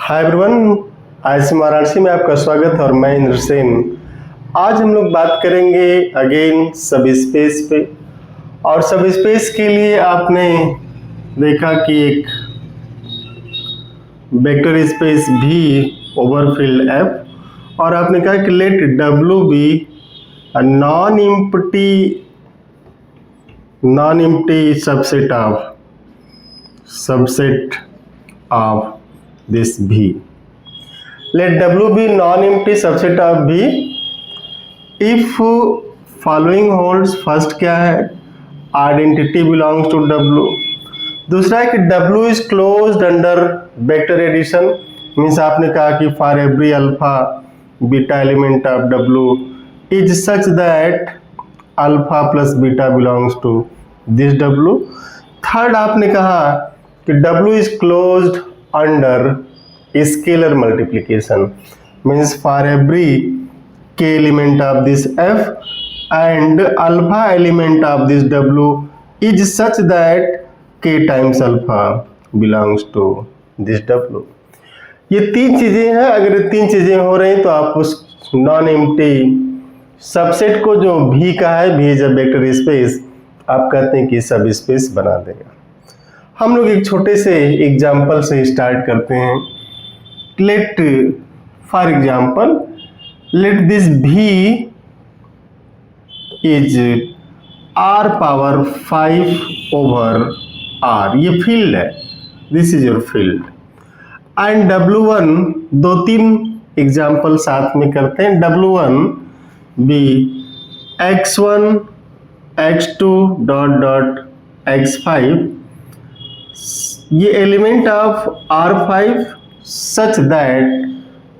Hi everyone, IIM Varanasi में आपका स्वागत है और मैं इंद्र सेन। आज हम लोग बात करेंगे अगेन सब स्पेस पे। और सब स्पेस के लिए आपने देखा कि एक वेक्टर स्पेस भी ओवरफिल्ड एफ, और आपने कहा कि लेट डब्ल्यू be a non empty subset of this V. Let W be non-empty subset of V if following holds। First क्या है, आइडेंटिटी belongs to W। दूसरा है कि W is closed under vector addition, means आपने कहा कि for every alpha beta element of W is such that alpha plus beta belongs to this W। Third आपने कहा कि W is closed under scalar multiplication, means for every k element of this F and alpha element of this W is such that k times alpha belongs to this W। ये तीन चीजें हैं। अगर ये तीन चीजें हो रही तो आप उस नॉन एम्प्टी सबसेट को जो V का है, V is a vector space, आप कहते हैं कि सब स्पेस बना देगा। हम लोग एक छोटे से एग्जाम्पल से स्टार्ट करते हैं। Let for example let this V is R power 5 over R, ये फील्ड है, this is your field. And W1, दो तीन एग्जाम्पल साथ में करते हैं। W1 B x1 x2 dot dot x5, ये element of R5 such that,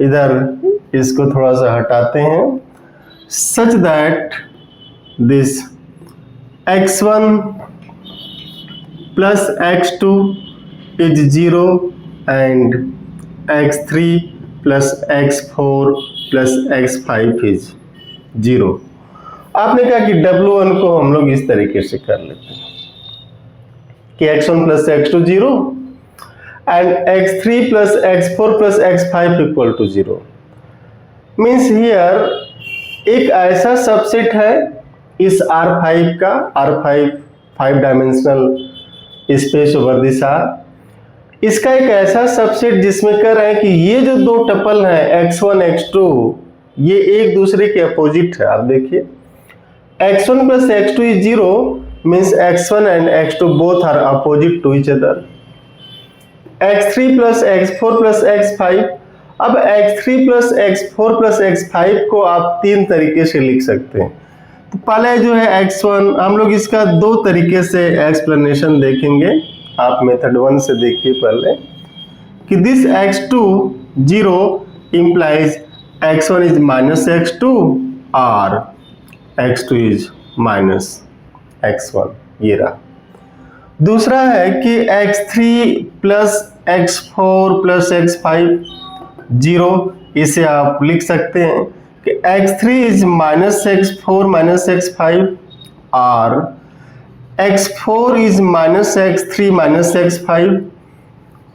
इधर इसको थोड़ा सा हटाते हैं, such that this x1 plus x2 is 0 and x3 plus x4 plus x5 is 0। आपने कहा कि W1 को हम लोग इस तरीके से कर लेते हैं कि x1 plus x2 0 and x3 plus x4 plus x5 equal to 0। Means here एक ऐसा सबसेट है इस R5 का, R5 5 dimensional space over this R, इसका एक ऐसा सबसेट जिसमें कह रहे हैं कि ये जो दो टपल हैं x1 x2, ये एक दूसरे के अपोजिट है। आप देखिए x1 plus x2 is 0, means x1 and x2 both are opposite to each other। x3 plus x4 plus x5, अब x3 plus x4 plus x5 को आप तीन तरीके से लिख सकते हैं। तो पहले जो है x1, हम लोग इसका दो तरीके से एक्सप्लेनेशन देखेंगे। आप मेथड 1 से देखिए पहले कि this x2 0 implies x1 is minus x2 और x2 is minus x1, ये रहा। दूसरा है कि x3 plus x4 plus x5 0, इसे आप लिख सकते हैं कि x3 is minus x4 minus x5 और x4 is minus x3 minus x5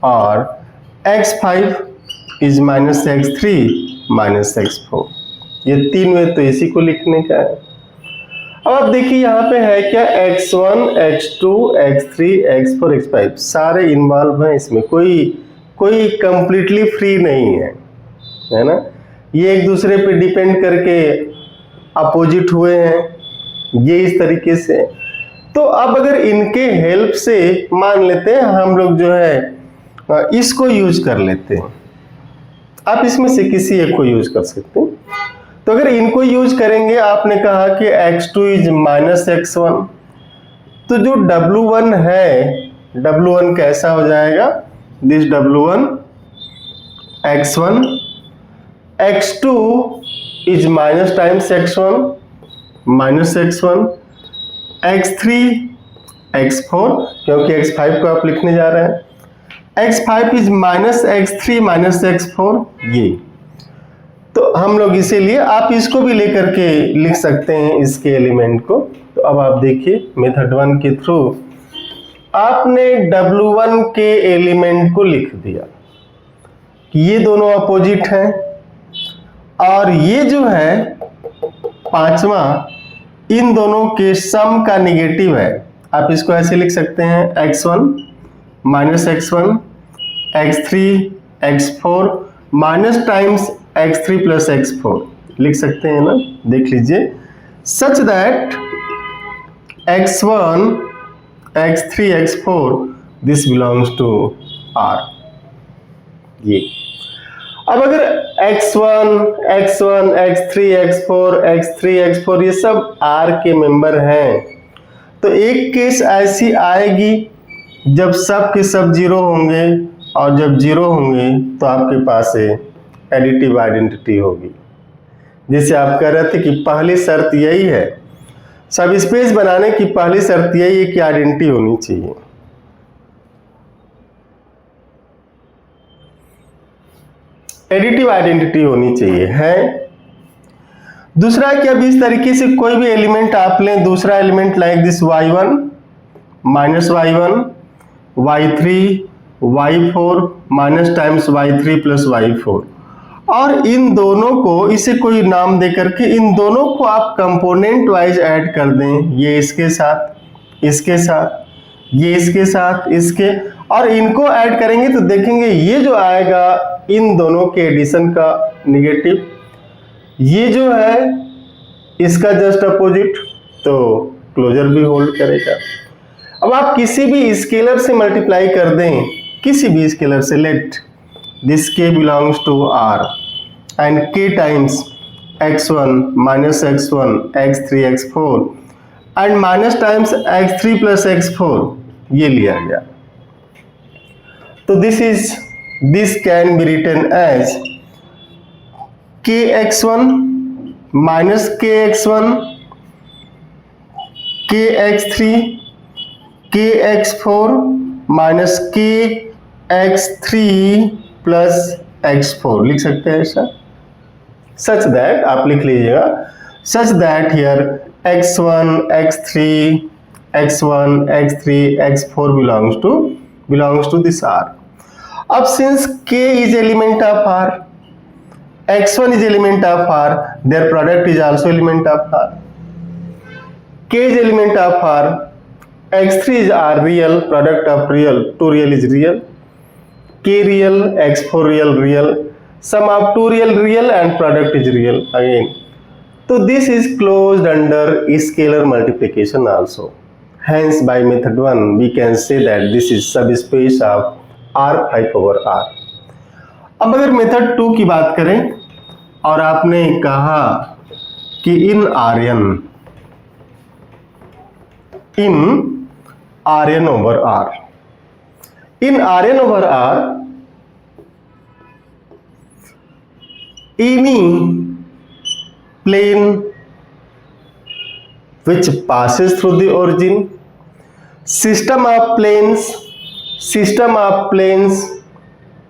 और x5 is minus x3 minus x4। ये तीन वे तो इसी को लिखने का है। अब आप देखिए यहाँ पे है क्या, x1 x2 x3 x4 x5 सारे इन्वॉल्व हैं इसमें, कोई कंप्लीटली फ्री नहीं है ना। ये एक दूसरे पे डिपेंड करके अपोजिट हुए हैं, ये इस तरीके से। तो अब अगर इनके हेल्प से मान लेते हैं हम लोग जो है इसको यूज कर लेते हैं, आप इसमें से किसी एक को यूज कर सकते हैं। तो अगर इनको यूज करेंगे, आपने कहा कि x2 इज माइनस x1, तो जो W1 है, W1 कैसा हो जाएगा, this W1 x1 x2 is minus times x1 minus x1 x3 x4, क्योंकि x5 को आप लिखने जा रहे हैं, x5 is minus x3 minus x4, ये। तो हम लोग इसीलिए आप इसको भी लेकर के लिख सकते हैं इसके एलिमेंट को। तो अब आप देखिए मेथड 1 के थ्रू आपने W1 के एलिमेंट को लिख दिया कि ये दोनों अपोजिट हैं, और ये जो है पांचवा इन दोनों के सम का निगेटिव है। आप इसको ऐसे लिख सकते हैं x1 minus x1 x3 x4 minus times x3 plus x4 लिख सकते हैं ना, देख लीजिए। Such that x1 x3 x4 this belongs to R। ये अब अगर x1 x1 x3 x4 x3 x4 ये सब R के मेंबर हैं, तो एक केस ऐसी आएगी जब सब के सब जीरो होंगे, और जब जीरो होंगे तो आपके पास एडिटिव आइडेंटिटी होगी। जैसे आप कह रहे थे कि पहली शर्त यही है, सब स्पेस बनाने की पहली शर्त यही है कि आइडेंटिटी होनी चाहिए। एडिटिव आइडेंटिटी होनी चाहिए है। दूसरा कि अब इस तरीके से कोई भी एलिमेंट आप लें, दूसरा element like this y1 minus y1 y3 y4 minus times y3 plus y4, और इन दोनों को इसे कोई नाम दे करके इन दोनों को आप कंपोनेंट वाइज ऐड कर दें, ये इसके साथ, इसके साथ, ये इसके साथ, इसके, और इनको ऐड करेंगे तो देखेंगे ये जो आएगा इन दोनों के एडिशन का निगेटिव, ये जो है इसका जस्ट अपोजिट, तो क्लोजर भी होल्ड करेगा। अब आप किसी भी स्केलर से मल्टीप्लाई कर दें, किसी भी स्केलर से, let this k belongs to R and k times x1 minus x1 x3 x4 and minus times x3 plus x4, ये लिया गया। तो this can be written as kx1 minus kx1 kx3 kx4 minus kx3 plus x4 लिख सकते हैं ऐसा। Such that आप लिख लीजिएगा, such that here x1 x3 x1 x3 x4 belongs to this R. अब since k is element of R, x1 is element of R, their product is also element of R. K is element of R, x3 is R real, product of real, 2 real is real, k real, x4 real, sum of 2 real and product is real again. So this is closed under scalar multiplication also. Hence by method 1 we can say that this is subspace of R5 over R. अब अगर method 2 की बात करें और आपने कहा कि इन Rn over R, in Rn over R, any plane which passes through the origin, system of planes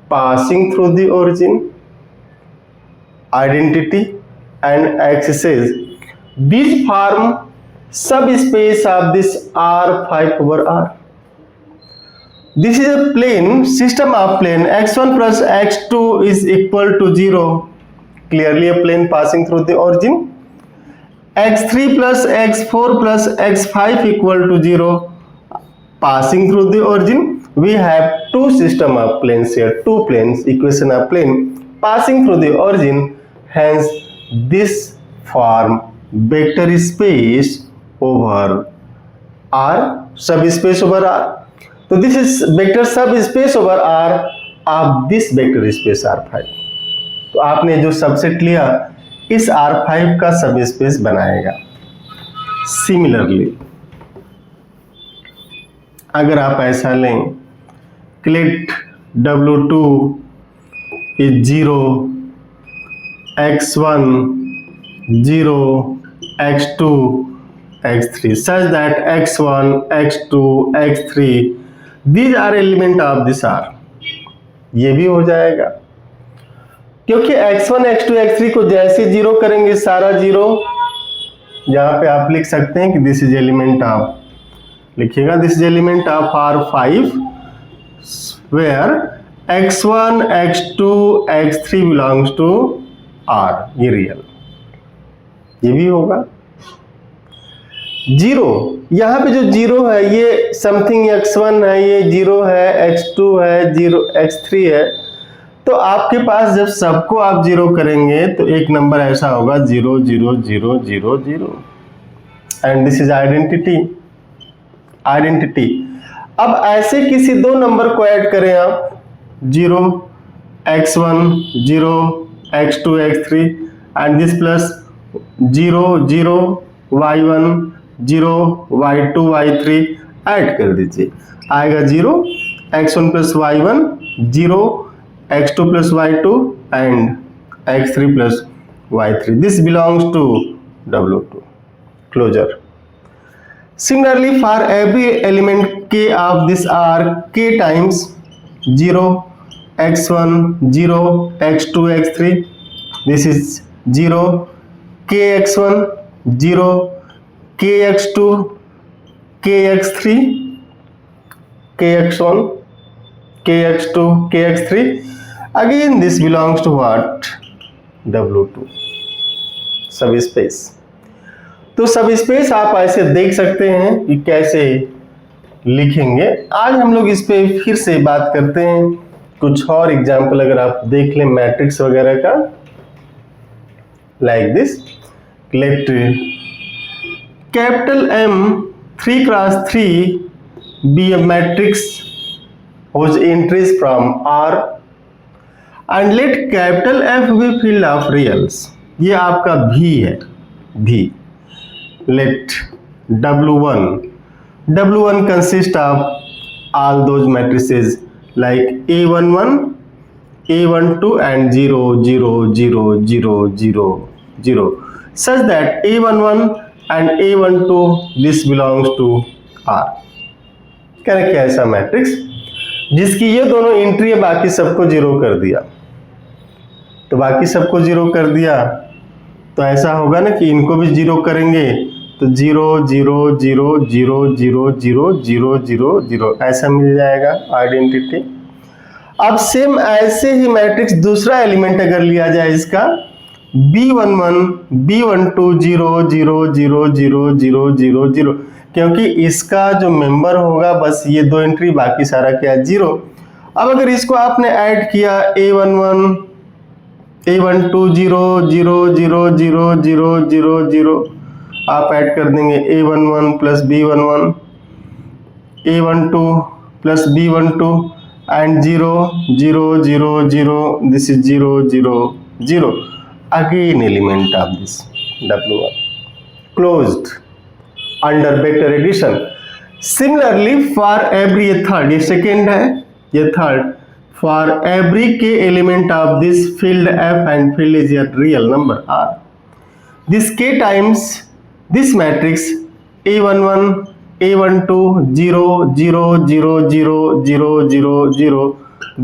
passing through the origin, identity and axes, these form subspace of this R5 over R. This is a plane, system of plane, x1 plus x2 is equal to 0, clearly a plane passing through the origin. x3 plus x4 plus x5 equal to 0, passing through the origin. We have two system of planes here, two planes, equation of plane passing through the origin. Hence this form vector space over R, subspace over R. तो this is vector सब space over R of this vector space R5। तो आपने जो subset लिया इस R5 का सब space बनाएगा। सिमिलरली अगर आप ऐसा लें, CLAT W2 is 0, x1 0, x2 x3, such that x1 x2 x3 these are element of this R, ये भी हो जाएगा क्योंकि x1 x2 x3 को जैसे जीरो करेंगे सारा जीरो, यहाँ पे आप लिख सकते हैं कि दिस इज एलिमेंट ऑफ, लिखिएगा this is element of R5 where x1 x2 x3 belongs to R, ये रियल, ये भी होगा। जीरो, यहाँ पे जो जीरो है ये समथिंग x1 है, ये जीरो है, x2 है, जीरो x3 है। तो आपके पास जब सबको आप जीरो करेंगे तो एक नंबर ऐसा होगा 0 0 0 0 0 एंड दिस इज आइडेंटिटी। अब ऐसे किसी दो नंबर को ऐड करें आप, 0 x1 0 x2 x3 and this plus 0 0 y1 0 y2 y3 add कर दीजिए, आएगा 0 x1 plus y1 0 x2 plus y2 and x3 plus y3. This belongs to W2. Closure. Similarly, for every element k of this R, k times 0 x1 0 x2 x3. This is 0 k x1 0 k x2 k x3 k x1 k x2 k x3. Again this belongs to what? W2, सब space. तो सब space आप ऐसे देख सकते हैं कि कैसे लिखेंगे। आज हम लोग इस पे फिर से बात करते हैं, कुछ और एग्जाम्पल अगर आप देख लें मैट्रिक्स वगैरह का, like this. Let capital M 3x3 be a matrix whose entries from R and let capital F be filled of reals. ये आपका V है, V. Let W1 consist of all those matrices like A11, A12 and 0 0 0 0 0 0 such that A11 and A12 this belongs to R. Correct है ऐसा matrix जिसकी ये दोनों entry है, बाकी सबको जीरो कर दिया। तो बाकी सबको जीरो कर दिया तो ऐसा होगा ना कि इनको भी जीरो करेंगे तो 0 0 0 0 0 0 0 0 0 ऐसा मिल जाएगा आइडेंटिटी। अब सेम ऐसे ही मैट्रिक्स दूसरा एलिमेंट अगर लिया जाए इसका B11 B12 0 0 0 0 0 0 0, क्योंकि इसका जो मेंबर होगा बस ये दो एंट्री, बाकी सारा क्या जीरो। अब अगर इसको आपने ऐड किया A11 A12 0 0 0 0 0 0 0, आप ऐड कर देंगे A11 plus B11 A12 plus B12 and 0 0 0 0, this is 0 0 0, again element of this W1 closed under vector addition. Similarly for every, ये थर्ड, ये सेकेंड है, ये third, for every k element of this field F and field is a real number R. This k times this matrix A11 A12 0 0 0 0 0 0 0,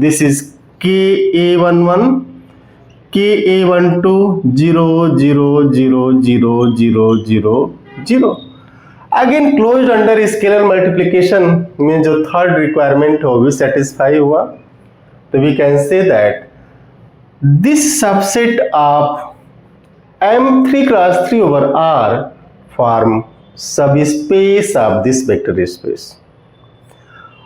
this is k A11 k A12 0 0 0 0 0 0 0। Again closed under scalar multiplication में जो third requirement हो भी satisfy हुआ, तो we can say that this subset of M3x3 over R form subspace of this vector space.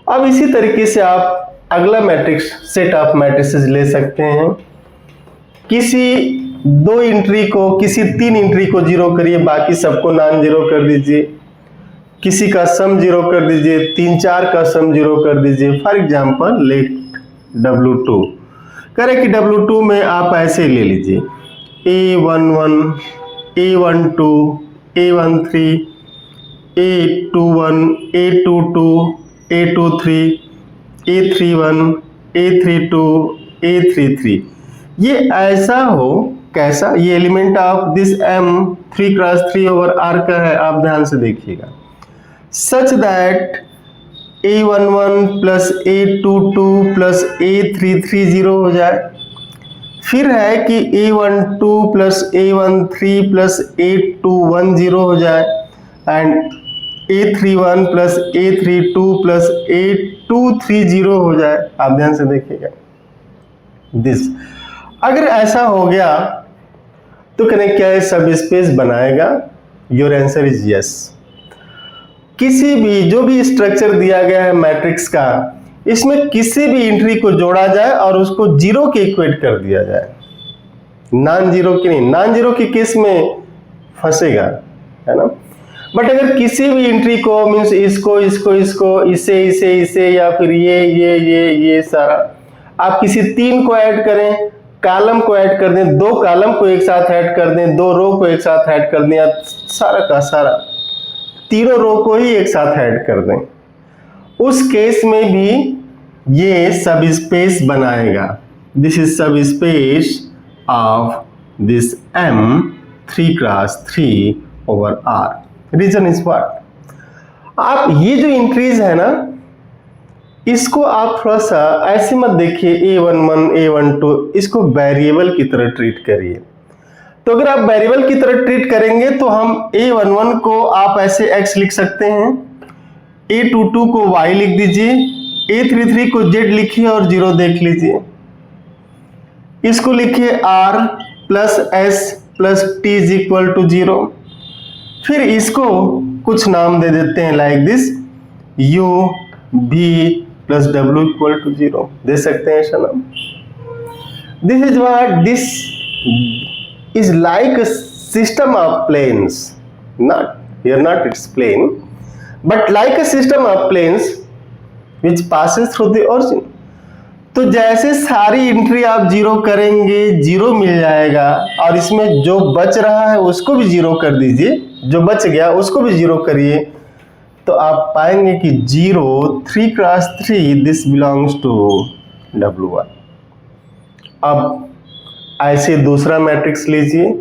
अब इसी तरीके से आप अगला मैट्रिक्स सेट ऑफ मैट्रिसेस ले सकते हैं। किसी दो एंट्री को, किसी तीन एंट्री को जीरो करिए, बाकी सबको नॉन जीरो कर दीजिए। किसी का सम जीरो कर दीजिए, 3 4 का सम जीरो कर दीजिए। फॉर एग्जांपल लेट W2 करें कि W2 में आप ऐसे ले लीजिए A11 A12 A13 A21 A22 A23 A31 A32 A33। ये ऐसा हो कैसा, ये element of this M3x3 over R का है, आप ध्यान से देखिएगा, such that A11 plus A22 plus A33 0 हो जाए। फिर है कि A12 plus A13 plus A21 0 हो जाए and A31 plus A32 plus A23 0 हो जाए। आप ध्यान से देखिएगा। दिस। अगर ऐसा हो गया तो करें क्या है, सब स्पेस बनाएगा? Your answer is yes. किसी भी जो भी स्ट्रक्चर दिया गया है मैट्रिक्स का, इसमें किसी भी एंट्री को जोड़ा जाए और उसको जीरो के इक्वेट कर दिया जाए, नॉन जीरो की नहीं, नॉन जीरो के केस में फंसेगा, है ना। बट अगर किसी भी एंट्री को मीन्स इसको इसको इसको इसे इसे इसे या फिर ये सारा आप किसी तीन को ऐड करें, कॉलम को ऐड कर दें, दो कॉलम को एक साथ ऐड कर दें, दो रो को एक साथ ऐड कर दें, या सारा का सारा तीनों रो को ही एक साथ ऐड कर दें, उस केस में भी ये सब स्पेस बनाएगा। This is subspace of this M3×3 over R। Reason is what? आप ये जो इंक्रीज है ना, इसको आप थोड़ा सा ऐसे मत देखिए A11 A12, इसको वेरिएबल की तरह ट्रीट करिए। तो अगर आप वेरिएबल की तरह ट्रीट करेंगे तो हम A11 को आप ऐसे x लिख सकते हैं, A22 को y लिख दीजिए, A33 को z लिखिए और 0 देख लीजिए, इसको लिखिए R plus S plus T is equal to 0। फिर इसको कुछ नाम दे देते हैं like this, U V plus W equal to 0 दे सकते हैं ऐसा नाम। This is what, this is like a system of planes, not its plane, but like a system of planes which passes through the origin। तो जैसे सारी entry आप zero करेंगे, जीरो मिल जाएगा, और इसमें जो बच रहा है उसको भी जीरो कर दीजिए, जो बच गया उसको भी जीरो करिए, तो आप पाएंगे कि 0 3×3 दिस बिलोंग्स टू W1। अब ऐसे दूसरा मैट्रिक्स लीजिए,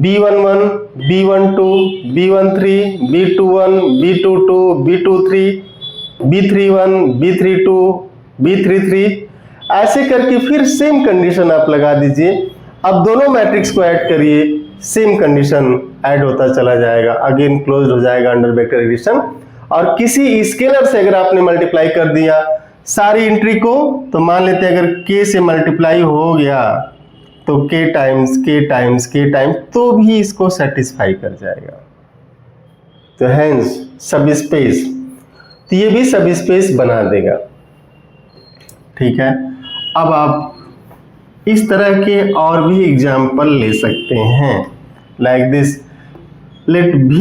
B11 B12 B13 B21 B22 B23 B31 B32 B33, ऐसे करके फिर सेम कंडीशन आप लगा दीजिए। अब दोनों मैट्रिक्स को ऐड करिए, सेम कंडीशन ऐड होता चला जाएगा, अगेन क्लोज हो जाएगा अंडर वेक्टर एडिशन। और किसी स्केलर से अगर आपने मल्टीप्लाई कर दिया सारी एंट्री को, तो मान लेते हैं अगर k से मल्टीप्लाई हो गया तो k times k times k times तो भी इसको सेटिस्फाई कर जाएगा। तो हेंस सब स्पेस, तो ये भी सब स्पेस बना देगा। ठीक है, अब आप इस तरह के और भी एग्जाम्पल ले सकते हैं like this, let V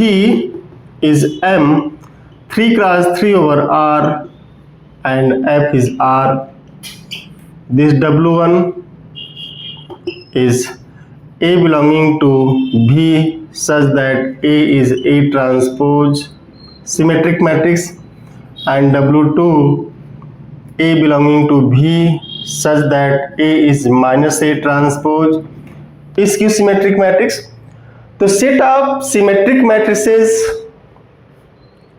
is M3×3 over R and F is R। This W1 is A belonging to V such that A is A transpose symmetric matrix, and W2 A belonging to V such that A is minus A transpose is Q symmetric matrix। तो set of symmetric matrices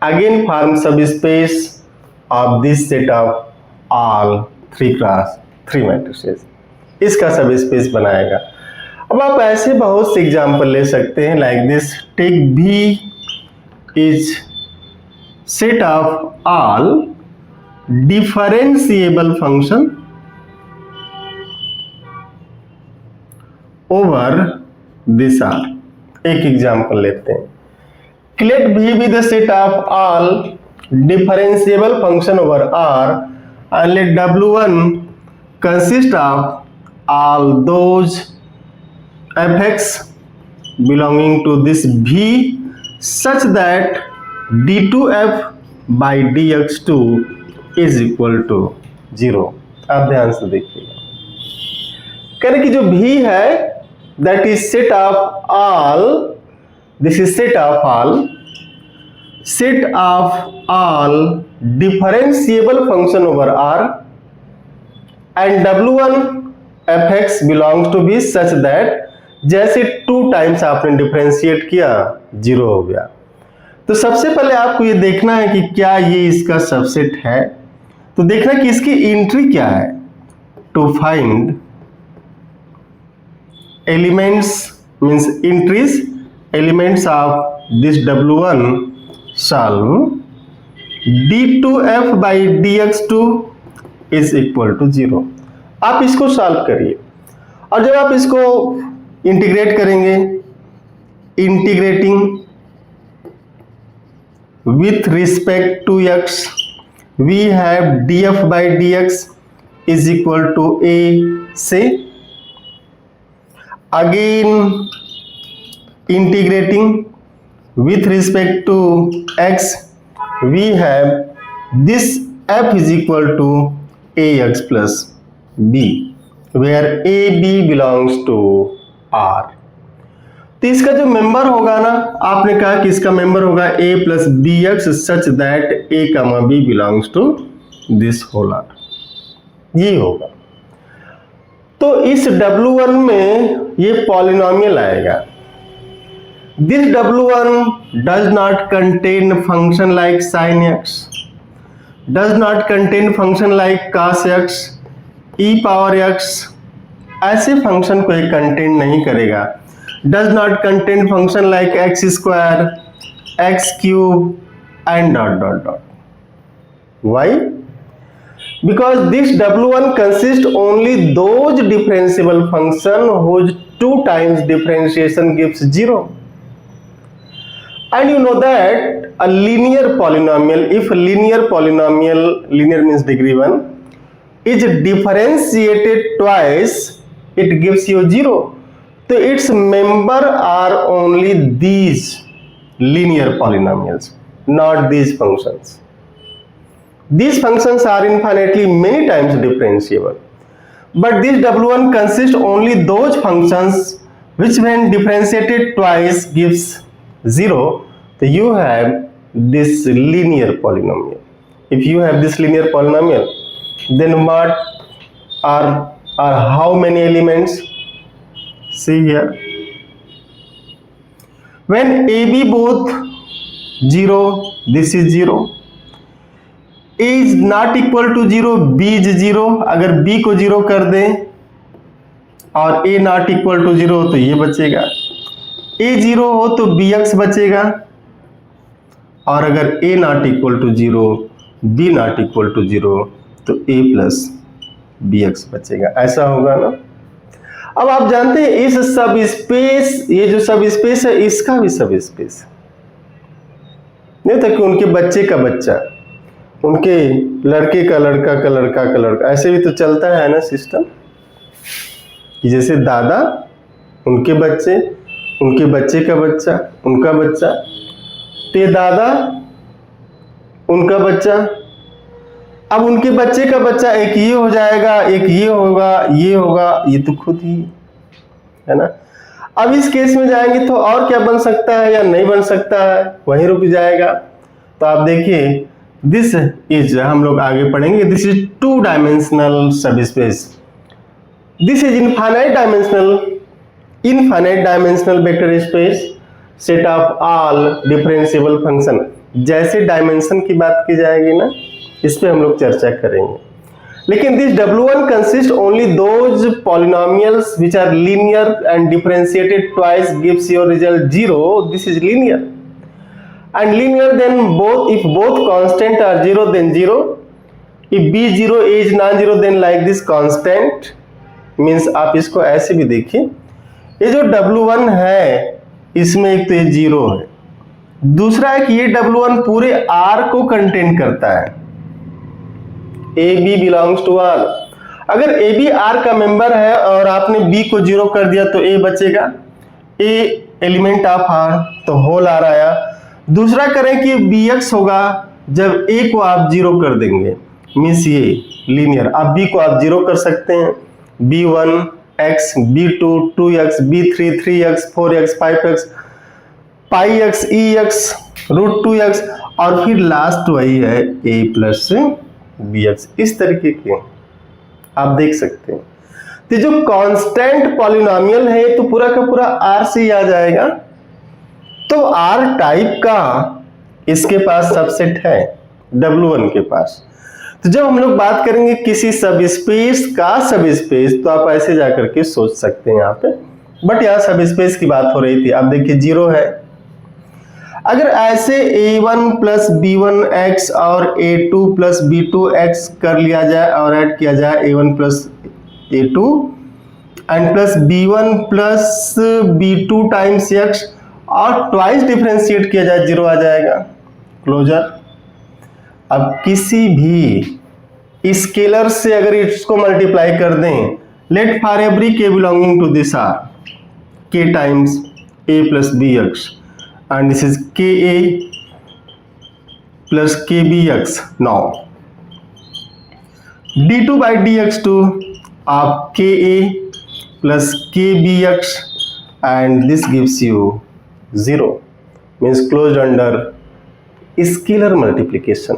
again form subspace of this set of all 3×3 matrices, इसका सब space बनाएगा। अब आप ऐसे बहुत से example ले सकते हैं like this, take V is set of all differentiable function over this R। एक एग्जाम्पल लेते हैं, let V be the set of all differentiable function over R and let W1 consist of all those fx belonging to this V such that d2f by dx2 is equal to 0। आप ध्यान से देखिएगा, करें कि जो V है that is set of all, this is set of all differentiable function over R and W1 fx belongs to B such that जैसे 2 times आपने डिफरेंशिएट किया 0 हो गया। तो सबसे पहले आपको ये देखना है कि क्या ये इसका सबसेट है, तो देखना कि इसकी एंट्री क्या है। To find elements means entries, elements of this W1 solve d2f by dx2 is equal to 0। आप इसको सॉल्व करिए, और जब आप इसको इंटीग्रेट करेंगे, integrating with respect to x, we have df by dx is equal to a से, again integrating with respect to x, we have this f is equal to ax plus b, where a b belongs to r. तो इसका जो member होगा ना, आपने कहा कि इसका मेंबर होगा a plus b x such that a comma b belongs to this whole R, ये होगा। तो इस W1 में ये पॉलिनोमियल आएगा। This W1 does not contain function like sine x, does not contain function like cos x, e power x, ऐसे function को ये कंटेन नहीं करेगा। does not contain function like x square, x cube and dot dot dot. Why? Because this W1 consists only those differentiable function whose 2 times differentiation gives 0. And you know that a linear polynomial, if a linear polynomial, linear means degree 1, is differentiated twice, it gives you 0. तो its member are only these linear polynomials, not these functions. These functions are infinitely many times differentiable, but this W1 consists only those functions which when differentiated twice gives 0. So you have this linear polynomial. If you have this linear polynomial, then what are how many elements? See here, when AB both 0, this is 0, A is not equal to 0, B is 0, अगर B को 0 कर दें और A not equal to 0 तो ये बचेगा, A 0 हो तो BX बचेगा, और अगर A not equal to 0, B not equal to 0 तो A plus BX बचेगा। ऐसा होगा ना। अब आप जानते हैं इस सब स्पेस, ये जो सब स्पेस है इसका भी सब स्पेस नहीं था कि उनके बच्चे का बच्चा, उनके लड़के का लड़का का लड़का का लड़का, ऐसे भी तो चलता है ना सिस्टम, कि जैसे दादा, उनके बच्चे, उनके बच्चे का बच्चा, उनका बच्चा, ते दादा, उनका बच्चा, अब उनके बच्चे का बच्चा एक ये हो जाएगा, एक ये होगा, ये होगा, ये तो खुद ही है ना। अब इस केस में जाएंगे तो और क्या बन सकता है या नहीं बन सकता है, वहीं रुक जाएगा। तो आप देखिए दिस इज, हम लोग आगे पढ़ेंगे, this is 2 dimensional subspace, this is infinite dimensional vector space, set of all differentiable function. जैसे डायमेंशन की बात की जाएगी ना, इस पे हम लोग चर्चा करेंगे। लेकिन this W1 consist only those polynomials which are linear and differentiated twice gives your result 0, this is linear. And linear then both, if both constant are 0 then 0, if B 0 A is non 0 then like this constant means. आप इसको ऐसे भी देखिए, ये जो W1 है इसमें एक तो ये 0 है, दूसरा है कि ये W1 पूरे R को कंटेन करता है, AB बिलोंग्स टू R। अगर AB R का मेंबर है और आपने B को 0 कर दिया तो A बचेगा, A एलिमेंट ऑफ R, तो होल R आया। दूसरा करें कि BX होगा जब A को आप 0 कर देंगे, मीन्स ये लीनियर। आप B को आप 0 कर सकते हैं, B1 X, B2 2X, B3 3X, 4X 5X, पाई X EX √2X, और फिर लास्ट वही है A प्लस BX। इस तरीके के आप देख सकते हैं। तो जो कांस्टेंट पॉलिनोमियल है तो पूरा का पूरा R से ही आ जाएगा। तो R टाइप का इसके पास सबसेट है W1 के पास। तो जब हम लोग बात करेंगे किसी सबस्पेस का सबस्पेस, तो आप ऐसे जाकर के सोच सकते हैं यहाँ पे, बट यहाँ सबस्पेस की बात हो रही थी। आप देखिए 0 है, अगर ऐसे A1 प्लस B1X और A2 प्लस B2X कर लिया जाए और ऐड किया जाए A1 plus a2 and plus b1 plus b2 times x और ट्वाइस डिफरेंशिएट किया जाए 0 आ जाएगा, क्लोजर। अब किसी भी स्केलर से अगर इसको मल्टीप्लाई कर दें, let for every k belonging to this r k times a plus bx and this is ka plus kbx. now d2 by dx2 आप ka plus kbx and this gives you 0 means closed under scalar multiplication.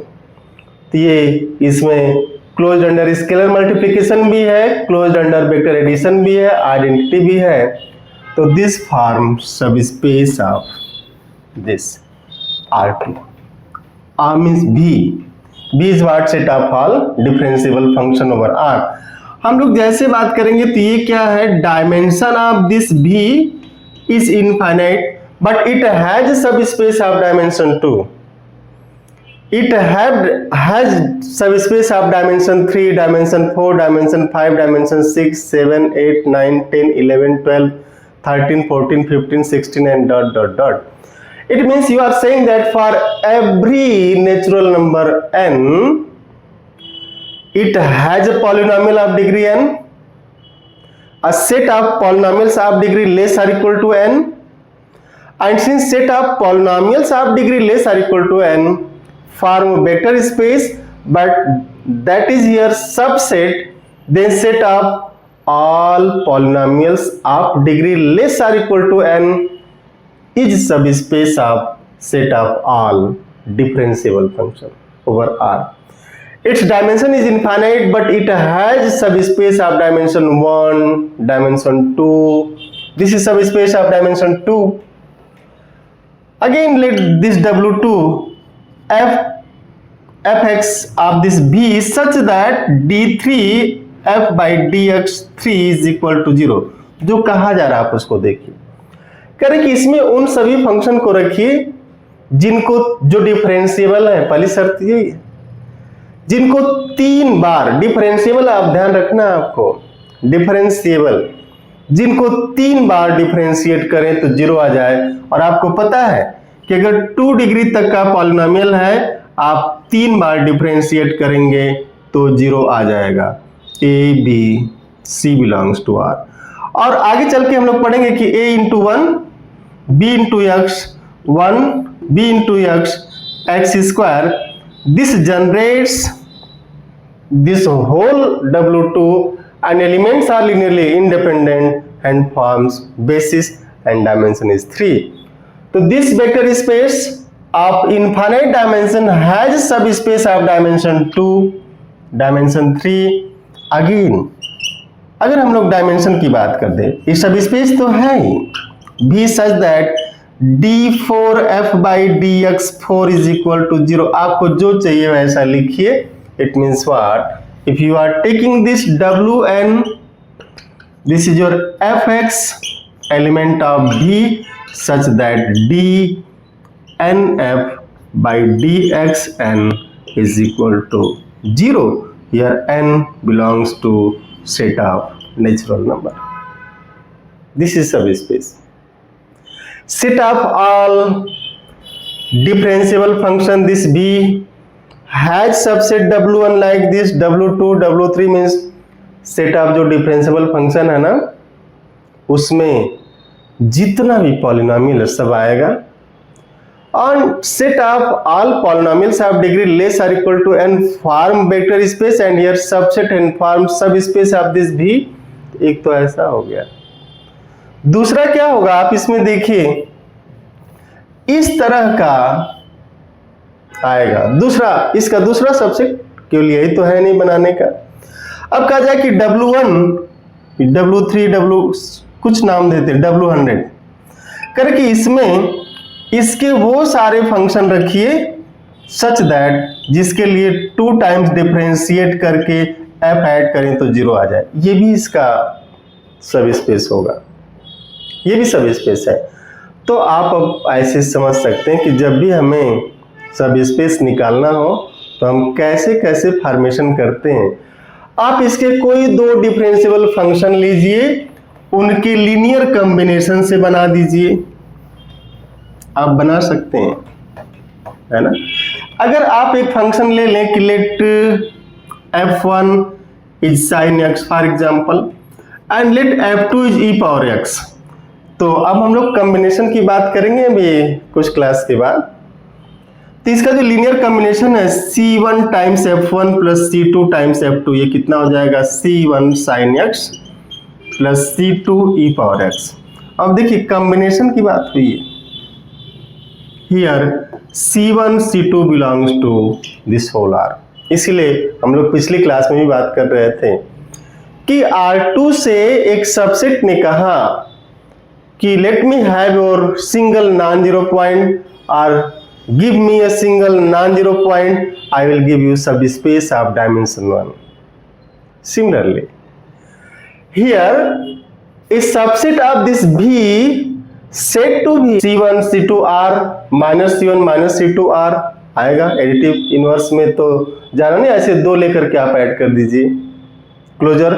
तो ये इसमें closed under scalar multiplication भी है, closed under vector addition भी है, identity भी है। तो दिस फॉर्म सब space of this R2. R means B. B is what set of all differentiable function over R. हम लोग जैसे बात करेंगे तो ये क्या है, dimension of this B is infinite but it has subspace of dimension 2. It has subspace of dimension 3, dimension 4, dimension 5, dimension 6, 7, 8, 9, 10, 11, 12, 13, 14, 15, 16 and dot dot dot. It means you are saying that for every natural number n, it has a polynomial of degree n, a set of polynomials of degree less or equal to n, and since set of polynomials of degree less or equal to n form vector space, but that is here subset, then set of all polynomials of degree less or equal to n is subspace of set of all differentiable function over R. Its dimension is infinite but it has subspace of dimension 1, dimension 2. This is subspace of dimension 2. Again let this W2 fx of this B is such that d3 f by dx3 is equal to 0. जो कहा जा रहा है आप उसको देखिए, कह रहे कि इसमें उन सभी फंक्शन को रखिए जिनको जो डिफरेंशिएबल है, पहली शर्त ये है, जिनको 3 बार डिफरेंशिएबल, आप ध्यान रखना आपको, डिफरेंशिएबल जिनको 3 बार डिफरेंशिएट करें तो 0 आ जाए। और आपको पता है कि अगर 2 डिग्री तक का पॉलिनोमियल है, आप 3 बार डिफरेंशिएट करेंगे तो 0 आ जाएगा। a b c belongs to r। और आगे चल के हम लोग पढ़ेंगे कि a into 1 b into x 1 b into x square, this generates this whole W2 and elements are linearly independent and forms basis and dimension is 3. So this vector space of infinite dimension has subspace of dimension 2, dimension 3. Again अगर हम लोग dimension की बात कर दें, ये subspace तो है ही, भी such that d4f by dx4 is equal to 0। आपको जो चाहिए वैसा लिखिए। It means what, if you are taking this wn, this is your fx element of b such that dnf by dxn is equal to 0। here n belongs to set of natural number. This is subspace. Set of all differentiable function, this B has subset W1 like this, W2, W3 means set of जो differentiable function है ना, उसमें जितना भी polynomial सब आएगा। On set of all polynomials of degree less or equal to n form vector space and here subset and form subspace of this B। एक तो ऐसा हो गया। दूसरा क्या होगा, आप इसमें देखिए इस तरह का आएगा। दूसरा, इसका दूसरा सबसेट केवल यही तो है नहीं बनाने का। अब कहा जाए कि W1, W3, W कुछ नाम देते W100 करके इसमें इसके वो सारे फंक्शन रखिए सच दैट जिसके लिए 2 टाइम्स डिफरेंशिएट करके f ऐड करें तो 0 आ जाए। ये भी इसका सबस्पेस होगा, ये भी सबस्पेस है। तो आप अब ऐसे समझ सकते हैं कि जब भी हमें सबस्पेस निकालना हो तो हम कैसे कैसे फॉर्मेशन करते हैं। आप इसके कोई दो डिफरेंशियल फंक्शन लीजिए, उनके लीनियर कॉम्बिनेशन से बना दीजिए, आप बना सकते हैं, है ना। अगर आप एक फंक्शन ले लें कि let f1 is sin x for example and let f2 is e power x, तो अब हम लोग कॉम्बिनेशन की बात करेंगे अभी कुछ क्लास के बाद। तो इसका जो लीनियर कॉम्बिनेशन है c1 times f1 plus c2 times f2, ये कितना हो जाएगा c1 sin x plus c2 e power x। अब देखिए कॉम्बिनेशन की बात हुई है, here c1 c2 belongs to this whole r, इसलिए हम लोग पिछली क्लास में भी बात कर रहे थे कि R2 से एक सबसेट ने कहा कि let me have your single non zero point और give me a single non zero point, I will give you subspace of dimension 1। Similarly here a subset of this V said to be C1 C2R minus C1 minus C2R आएगा additive inverse में, तो जाना नहीं, ऐसे दो लेकर के आप ऐड कर दीजिए, क्लोजर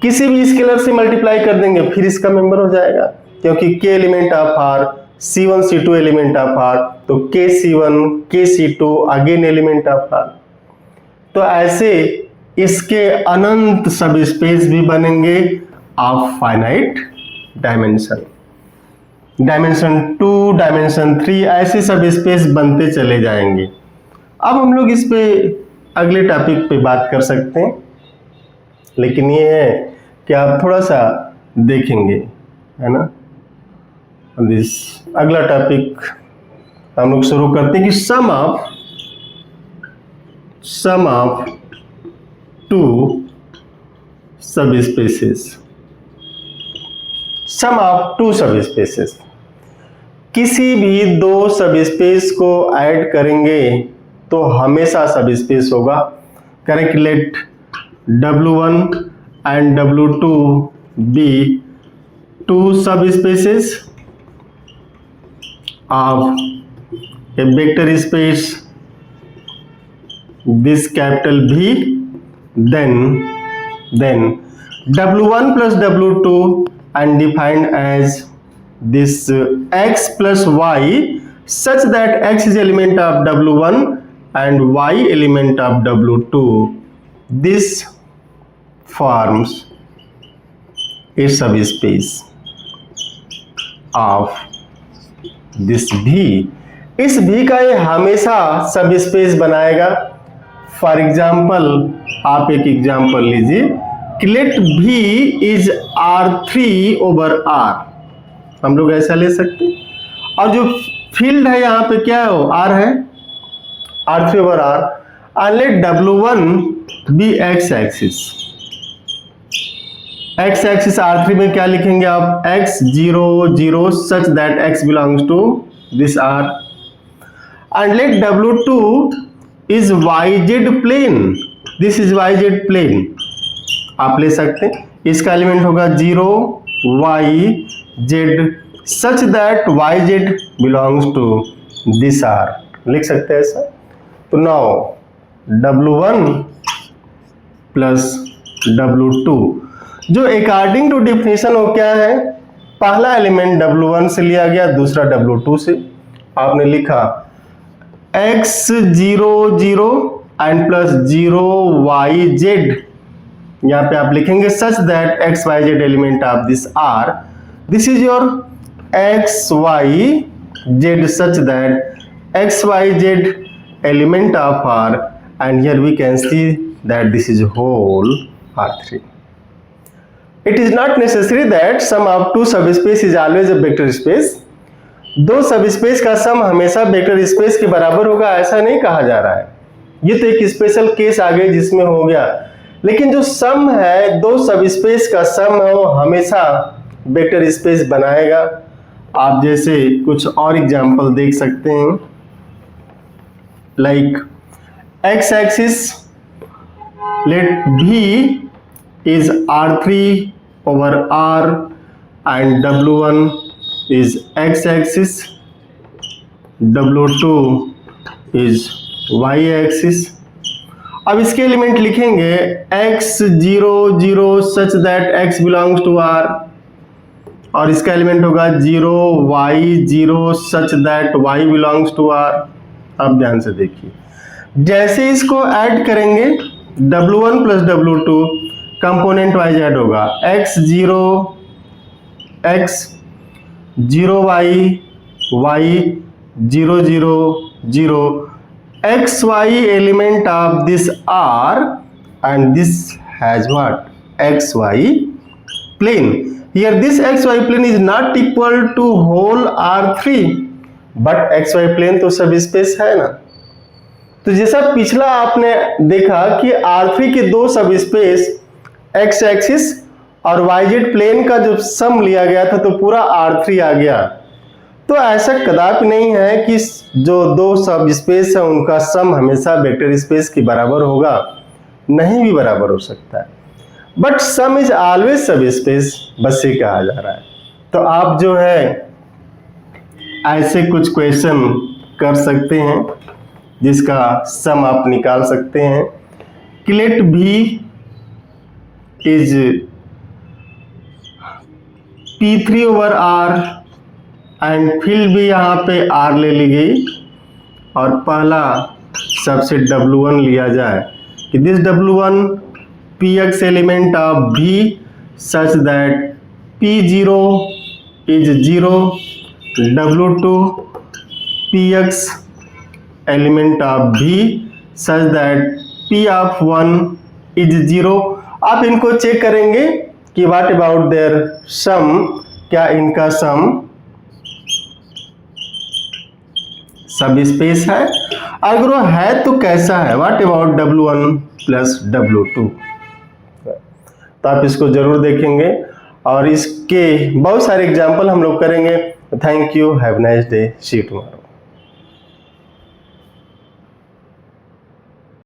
किसी भी स्केलर से मल्टीप्लाई कर देंगे फिर इसका मेंबर हो जाएगा, क्योंकि k element of R C1 C2 element of R, तो k C1 k C2 again element of R। तो ऐसे इसके अनंत सब स्पेस भी बनेंगे of finite dimension, dimension 2 dimension 3 ऐसे सब स्पेस बनते चले जाएंगे। अब हम लोग इस पे अगले टॉपिक पे बात कर सकते हैं, लेकिन ये है कि आप थोड़ा सा देखेंगे, है ना। दिस अगला टॉपिक हम लोग शुरू करते हैं कि सम ऑफ टू सब स्पेसेस, सम ऑफ टू सब स्पेसेस, किसी भी दो सब स्पेस को ऐड करेंगे तो हमेशा सब स्पेस होगा। Correct, let W1 and W2 be two subspaces of a vector space this capital V, then W1 plus W2 and defined as this x plus y such that x is element of W1 and y element of W2. This forms a subspace of this V. इस V का ये हमेशा subspace बनाएगा। For example आप एक example लीजिए कि let V is R3 over R, हम लोग ऐसा ले सकते हैं। और जो फील्ड है यहाँ पे क्या है, R है, R3 over R, and let W1 be x axis. X axis R3 में क्या लिखेंगे आप, x 0 0 such that x belongs to this R, and let W2 is YZ plane, this is YZ plane, आप ले सकते हैं। इसका एलिमेंट होगा 0 YZ such that YZ belongs to this R, लिख सकते हैं ऐसा। तो नाउ W1 प्लस W2 जो अकॉर्डिंग टू डिफिनेशन हो क्या है, पहला एलिमेंट W1 से लिया गया, दूसरा W2 से, आपने लिखा x 0 0 एंड प्लस 0 YZ, यहाँ पे आप लिखेंगे such that x y z element of this R, this is your x y z such that x y z element of R, and here we can see that this is whole R3. It is not necessary that sum of two subspace is always a vector space. दो subspace का सम हमेशा vector space के बराबर होगा ऐसा नहीं कहा जा रहा है, ये तो एक स्पेशल केस आ गई जिसमें हो गया, लेकिन जो सम है दो सबस्पेस का सम है वो हमेशा वेक्टर स्पेस बनाएगा। आप जैसे कुछ और एग्जांपल देख सकते हैं, like x axis let V is R3 over R and W1 is x axis, W2 is y axis, अब इसके एलिमेंट लिखेंगे x 0 0 such that x belongs to R, और इसका एलिमेंट होगा 0 y 0 such that y belongs to R। अब ध्यान से देखिए, जैसे इसको ऐड करेंगे W1 plus W2 component wise add होगा, x 0 y y 0 0 0 xy element of this R and this has what? xy plane. Here this xy plane is not equal to whole R3, but xy plane तो सब space है ना। तो जैसा पिछला आपने देखा कि R3 के दो सब स्पेस x एक्सिस और yz प्लेन का जो सम लिया गया था तो पूरा R3 आ गया। तो ऐसा कदापि नहीं है कि जो दो सब स्पेस है उनका सम हमेशा वेक्टर स्पेस के बराबर होगा, नहीं भी बराबर हो सकता है, बट सम इज ऑलवेज सब स्पेस, बस ये कहा जा रहा है। तो आप जो है ऐसे कुछ क्वेश्चन कर सकते हैं जिसका सम आप निकाल सकते हैं। लेट भी is P3 over R and फिल भी यहाँ पे R ले ली गई, और पहला सबसे W1 लिया जाए कि this W1 Px element of V such that P0 is 0, W2 Px element of V such that P of 1 is 0। आप इनको चेक करेंगे कि व्हाट अबाउट देयर सम, क्या इनका सम सब स्पेस है, अगर वो है तो कैसा है, what about W1 plus W2। तो आप इसको जरूर देखेंगे और इसके बहुत सारे एग्जाम्पल हम लोग करेंगे। Thank you, have nice day, see you tomorrow.